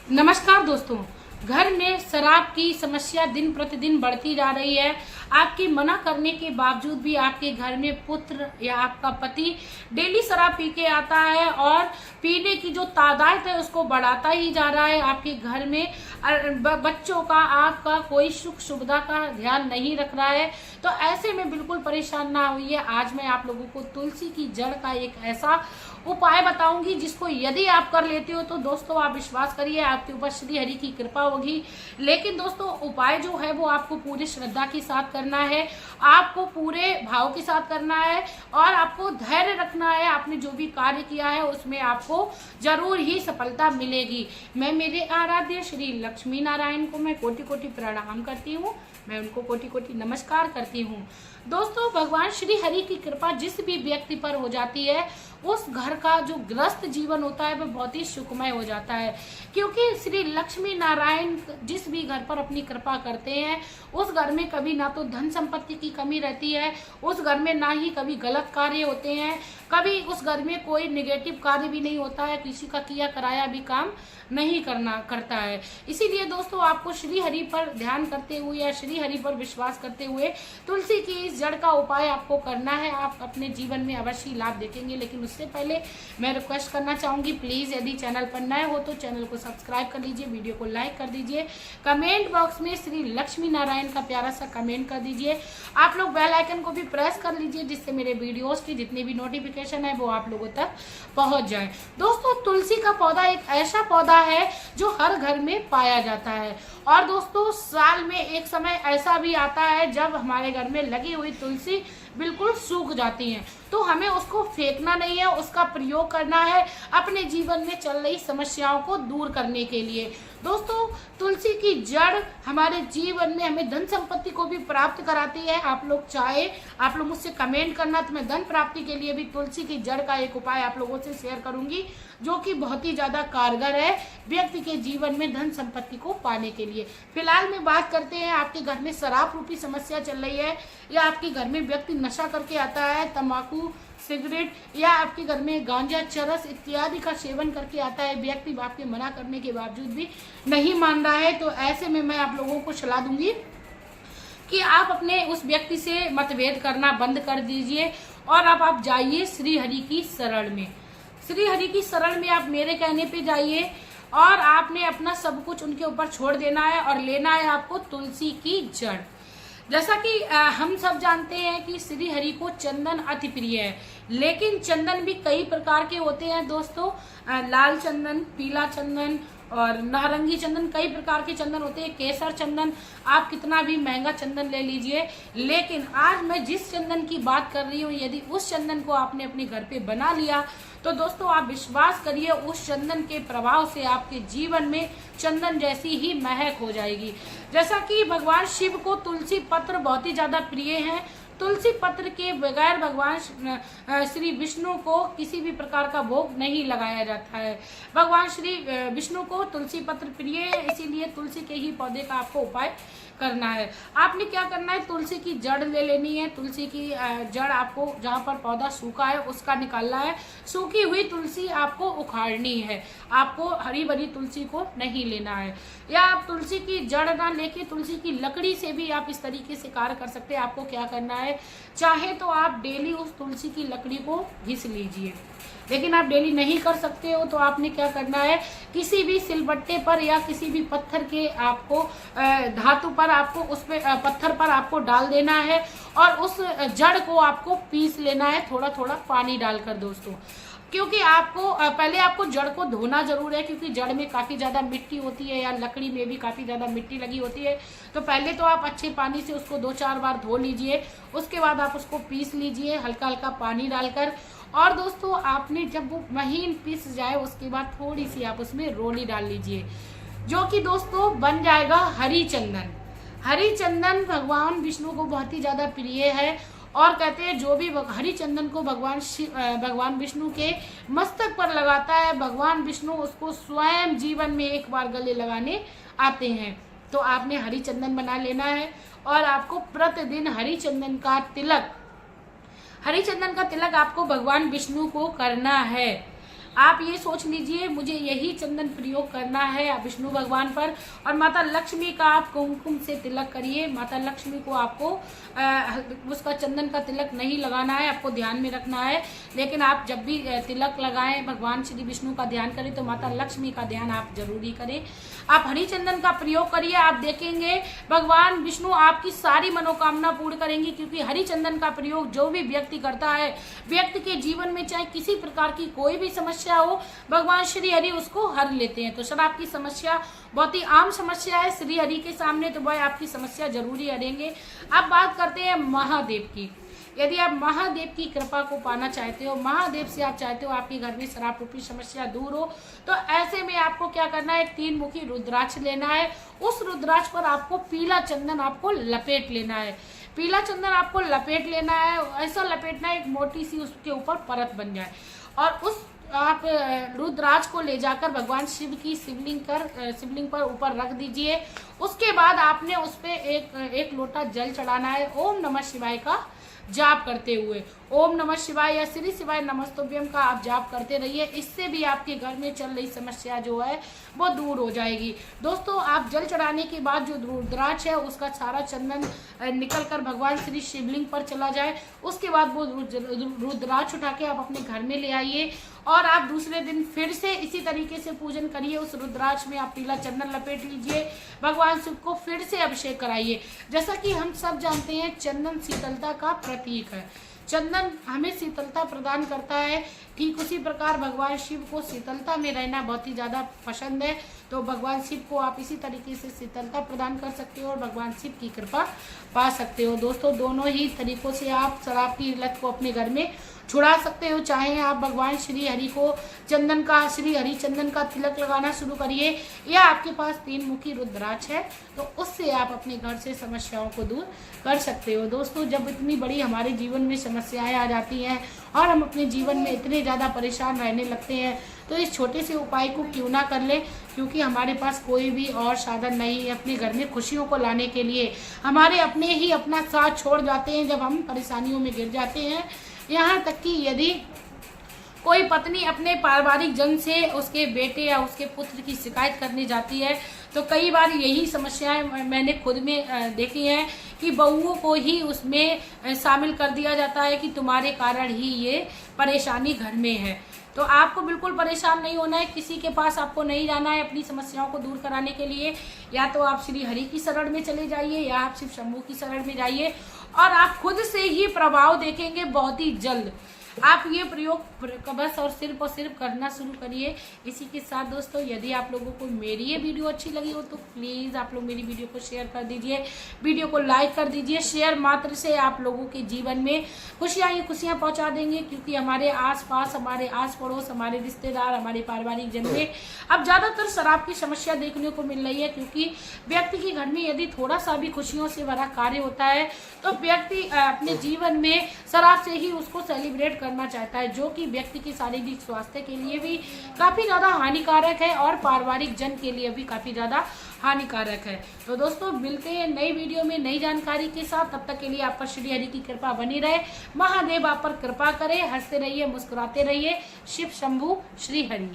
नमस्कार दोस्तों। घर में शराब की समस्या दिन प्रतिदिन बढ़ती जा रही है। आपके मना करने के बावजूद भी आपके घर में पुत्र या आपका पति डेली शराब पी के आता है और पीने की जो तादाद है उसको बढ़ाता ही जा रहा है। आपके घर में बच्चों का, आपका कोई सुख सुविधा का ध्यान नहीं रख रहा है। तो ऐसे में बिल्कुल परेशान ना होइए। आज मैं आप लोगों को तुलसी की जड़ का एक ऐसा उपाय बताऊंगी जिसको यदि आप कर लेते हो तो दोस्तों आप विश्वास करिए आपके ऊपर श्री हरि की कृपा होगी। लेकिन दोस्तों उपाय जो है वो आपको पूरी श्रद्धा के साथ करना है, आपको पूरे भाव के साथ करना है और आपको धैर्य रखना है। आपने जो भी कार्य किया है उसमें आपको जरूर ही सफलता मिलेगी। मैं मेरे आराध्य श्री लक्ष्मी नारायण को मैं कोटि कोटि प्रणाम करती हूँ, मैं उनको कोटि कोटि नमस्कार करती हूँ। दोस्तों भगवान श्री हरि की कृपा जिस भी व्यक्ति पर हो जाती है उस घर का जो ग्रस्त जीवन होता है वह बहुत ही सुखमय हो जाता है, क्योंकि श्री लक्ष्मी नारायण जिस भी घर पर अपनी कृपा करते हैं उस घर में कभी ना तो धन संपत्ति की कमी रहती है, उस घर में ना ही कभी गलत कार्य होते हैं, कभी उस घर में कोई निगेटिव कार्य भी नहीं होता है, किसी का किया कराया भी काम नहीं करता है। इसीलिए दोस्तों आपको श्री हरि पर ध्यान करते हुए या श्री हरि पर विश्वास करते हुए तुलसी की इस जड़ का उपाय आपको करना है। आप अपने जीवन में अवश्य लाभ देखेंगे। लेकिन उससे पहले मैं रिक्वेस्ट करना चाहूंगी, प्लीज यदि चैनल पर नए हो तो चैनल को सब्सक्राइब कर लीजिए, वीडियो को लाइक कर दीजिए, कमेंट बॉक्स में श्री लक्ष्मी नारायण का प्यारा सा कमेंट कर दीजिए। आप लोग बेल आइकन को भी प्रेस कर लीजिए जिससे मेरे वीडियोस की जितनी भी नोटिफिकेशन है वो आप लोगों तक पहुंच जाए। दोस्तों तुलसी का पौधा एक ऐसा पौधा है जो हर घर में पाया जाता है और दोस्तों साल में एक समय ऐसा भी आता है जब हमारे घर में लगी हुई तुलसी बिल्कुल सूख जाती है। तो हमें उसको फेंकना नहीं है, उसका प्रयोग करना है अपने जीवन में चल रही समस्याओं को दूर करने के लिए। दोस्तों तुलसी की जड़ हमारे जीवन में हमें धन संपत्ति को भी प्राप्त कराती है। आप लोग चाहे आप लोग मुझसे कमेंट करना तो मैं धन प्राप्ति के लिए भी तुलसी की जड़ का एक उपाय आप लोगों से शेयर करूंगी जो कि बहुत ही ज्यादा कारगर है व्यक्ति के जीवन में धन संपत्ति को पाने के लिए। फिलहाल में बात करते हैं आपके घर में शराब रूपी समस्या चल रही है या आपके घर में व्यक्ति नशा करके आता है, तंबाकू सिगरेट या आपके घर में गांजा चरस इत्यादि का सेवन करके आता है, व्यक्ति आपके मना करने के बावजूद भी नहीं मान रहा है। तो ऐसे में मैं आप लोगों को सलाह दूंगी कि आप अपने उस व्यक्ति से मतभेद करना बंद कर दीजिए और अब आप जाइए श्री हरि की शरण में। श्री हरि की शरण में आप मेरे कहने पे जाइए और आपने अपना सब कुछ उनके ऊपर छोड़ देना है और लेना है आपको तुलसी की जड़। जैसा कि हम सब जानते हैं कि श्री हरि को चंदन अति प्रिय है, लेकिन चंदन भी कई प्रकार के होते हैं दोस्तों। लाल चंदन, पीला चंदन और नारंगी चंदन, कई प्रकार के चंदन होते हैं। केसर चंदन, आप कितना भी महंगा चंदन ले लीजिए, लेकिन आज मैं जिस चंदन की बात कर रही हूँ यदि उस चंदन को आपने अपने घर पे बना लिया तो दोस्तों आप विश्वास करिए उस चंदन के प्रभाव से आपके जीवन में चंदन जैसी ही महक हो जाएगी। जैसा कि भगवान शिव को तुलसी पत्र बहुत ही ज्यादा प्रिय है, तुलसी पत्र के बगैर भगवान श्री विष्णु को किसी भी प्रकार का भोग नहीं लगाया जाता है। भगवान श्री विष्णु को तुलसी पत्र प्रिय है, इसीलिए तुलसी के ही पौधे का आपको उपाय करना है। आपने क्या करना है, तुलसी की जड़ ले लेनी है। तुलसी की जड़ आपको जहाँ पर पौधा सूखा है उसका निकालना है। सूखी हुई तुलसी आपको उखाड़नी है, आपको हरी भरी तुलसी को नहीं लेना है। या आप तुलसी की जड़ ना लेके तुलसी की लकड़ी से भी आप इस तरीके से कार्य कर सकते हैं। आपको क्या करना है, चाहे तो आप डेली उस तुलसी की लकड़ी को घिस लीजिए, लेकिन आप डेली नहीं कर सकते हो तो आपने क्या करना है, किसी भी सिलबट्टे पर या किसी भी पत्थर के आपको धातु पर आपको उस पे पत्थर पर आपको डाल देना है और उस जड़ को आपको पीस लेना है थोड़ा थोड़ा पानी डालकर दोस्तों। क्योंकि आपको पहले आपको जड़ को धोना जरूर है, क्योंकि जड़ में काफी ज्यादा मिट्टी होती है या लकड़ी में भी काफी ज्यादा मिट्टी लगी होती है। तो पहले तो आप अच्छे पानी से उसको 2-4 बार धो लीजिए, उसके बाद आप उसको पीस लीजिए हल्का हल्का पानी डालकर। और दोस्तों आपने जब वो महीन पीस जाए उसके बाद थोड़ी सी आप उसमें रोली डाल लीजिए, जो कि दोस्तों बन जाएगा हरी चंदन। हरी चंदन भगवान विष्णु को बहुत ही ज्यादा प्रिय है और कहते हैं जो भी हरी चंदन को भगवान विष्णु के मस्तक पर लगाता है भगवान विष्णु उसको स्वयं जीवन में एक बार गले लगाने आते हैं। तो आपने हरी चंदन बना लेना है और आपको प्रतिदिन हरी चंदन का तिलक आपको भगवान विष्णु को करना है। आप ये सोच लीजिए मुझे यही चंदन प्रयोग करना है विष्णु भगवान पर। और माता लक्ष्मी का आप कुमकुम से तिलक करिए। माता लक्ष्मी को आपको उसका चंदन का तिलक नहीं लगाना है, आपको ध्यान में रखना है। लेकिन आप जब भी तिलक लगाएं भगवान श्री विष्णु का ध्यान करें तो माता लक्ष्मी का ध्यान आप जरूरी करें। आप हरी चंदन का प्रयोग करिए, आप देखेंगे भगवान विष्णु आपकी सारी मनोकामना पूर्ण करेंगे। क्योंकि हरी चंदन का प्रयोग जो भी व्यक्ति करता है, व्यक्ति के जीवन में चाहे किसी प्रकार की कोई भी समस्या हो, भगवान श्री हरि उसको हर लेते हैं। तो शराब की समस्या बहुत ही आम समस्या है श्री हरि के सामने, तो वह आपकी समस्या जरूरी हरेंगे। अब बात करते हैं महादेव की। यदि आप महादेव की कृपा को पाना चाहते हो, महादेव से आप चाहते हो आपके घर में शराब रूपी समस्या दूर हो, तो ऐसे में आपको क्या करना है, 3 मुखी रुद्राक्ष लेना है। उस रुद्राक्ष पर आपको पीला चंदन आपको लपेट लेना है। पीला चंदन आपको लपेट लेना है, ऐसा लपेटना है एक मोटी सी उसके ऊपर परत बन जाए। और उस आप रुद्राक्ष को ले जाकर भगवान शिव की शिवलिंग पर ऊपर रख दीजिए। उसके बाद आपने उस पे एक लोटा जल चढ़ाना है। ओम नमः शिवाय का जाप करते हुए, ओम नमः शिवाय या श्री शिवाय नमस्तुभ्यम का आप जाप करते रहिए। इससे भी आपके घर में चल रही समस्या जो है वो दूर हो जाएगी। दोस्तों, आप जल चढ़ाने के बाद जो रुद्राक्ष है उसका सारा चंदन निकल कर भगवान श्री शिवलिंग पर चला जाए। उसके बाद वो रुद्राक्ष उठा के आप अपने घर में ले आइए और आप दूसरे दिन फिर से इसी तरीके से पूजन करिए। उस रुद्राक्ष में आप पीला चंदन लपेट लीजिए, भगवान शिव को फिर से अभिषेक कराइए। जैसा कि हम सब जानते हैं चंदन शीतलता का प्रतीक है, चंदन हमें शीतलता प्रदान करता है। ठीक उसी प्रकार भगवान शिव को शीतलता में रहना बहुत ही ज़्यादा पसंद है। तो भगवान शिव को आप इसी तरीके से शीतलता प्रदान कर सकते हो और भगवान शिव की कृपा पा सकते हो। दोस्तों, दोनों ही तरीकों से आप शराब की लत को अपने घर में छुड़ा सकते हो। चाहे आप भगवान श्री हरि को श्री हरि चंदन का तिलक लगाना शुरू करिए, या आपके पास 3 मुखी रुद्राक्ष है तो उससे आप अपने घर से समस्याओं को दूर कर सकते हो। दोस्तों, जब इतनी बड़ी हमारे जीवन में समस्याएं आ जाती हैं और हम अपने जीवन में इतने ज़्यादा परेशान रहने लगते हैं, तो इस छोटे से उपाय को क्यों ना कर ले। क्योंकि हमारे पास कोई भी और साधन नहीं है अपने घर में खुशियों को लाने के लिए। हमारे अपने ही अपना साथ छोड़ जाते हैं जब हम परेशानियों में गिर जाते हैं। यहाँ तक कि यदि कोई पत्नी अपने पारिवारिक जन से उसके बेटे या उसके पुत्र की शिकायत करने जाती है तो कई बार यही समस्याएं मैंने खुद में देखी हैं कि बहुओं को ही उसमें शामिल कर दिया जाता है कि तुम्हारे कारण ही ये परेशानी घर में है। तो आपको बिल्कुल परेशान नहीं होना है, किसी के पास आपको नहीं जाना है अपनी समस्याओं को दूर कराने के लिए। या तो आप श्री हरि की शरण में चले जाइए या आप शिव शंभू की शरण में जाइए और आप खुद से ही प्रभाव देखेंगे बहुत ही जल्द। आप ये प्रयोग बस और सिर्फ करना शुरू करिए। इसी के साथ दोस्तों, यदि आप लोगों को मेरी ये वीडियो अच्छी लगी हो तो प्लीज़ आप लोग मेरी वीडियो को शेयर कर दीजिए, वीडियो को लाइक कर दीजिए। शेयर मात्र से आप लोगों के जीवन में खुशियाँ ही खुशियाँ पहुँचा देंगे। क्योंकि हमारे आसपास, हमारे आस पड़ोस, हमारे रिश्तेदार, हमारे पारिवारिक जन में अब ज़्यादातर शराब की समस्या देखने को मिल रही है। क्योंकि व्यक्ति के घर में यदि थोड़ा सा भी खुशियों से भरा कार्य होता है तो व्यक्ति अपने जीवन में शराब से ही उसको सेलिब्रेट करना चाहता है, जो कि व्यक्ति के शारीरिक स्वास्थ्य के लिए भी काफी ज्यादा हानिकारक है और पारिवारिक जन के लिए भी काफी ज्यादा हानिकारक है। तो दोस्तों, मिलते हैं नई वीडियो में नई जानकारी के साथ। तब तक के लिए आप पर श्री हरि की कृपा बनी रहे, महादेव आप पर कृपा करे, हंसते रहिए, मुस्कुराते रहिए। शिव शंभू श्री हरि।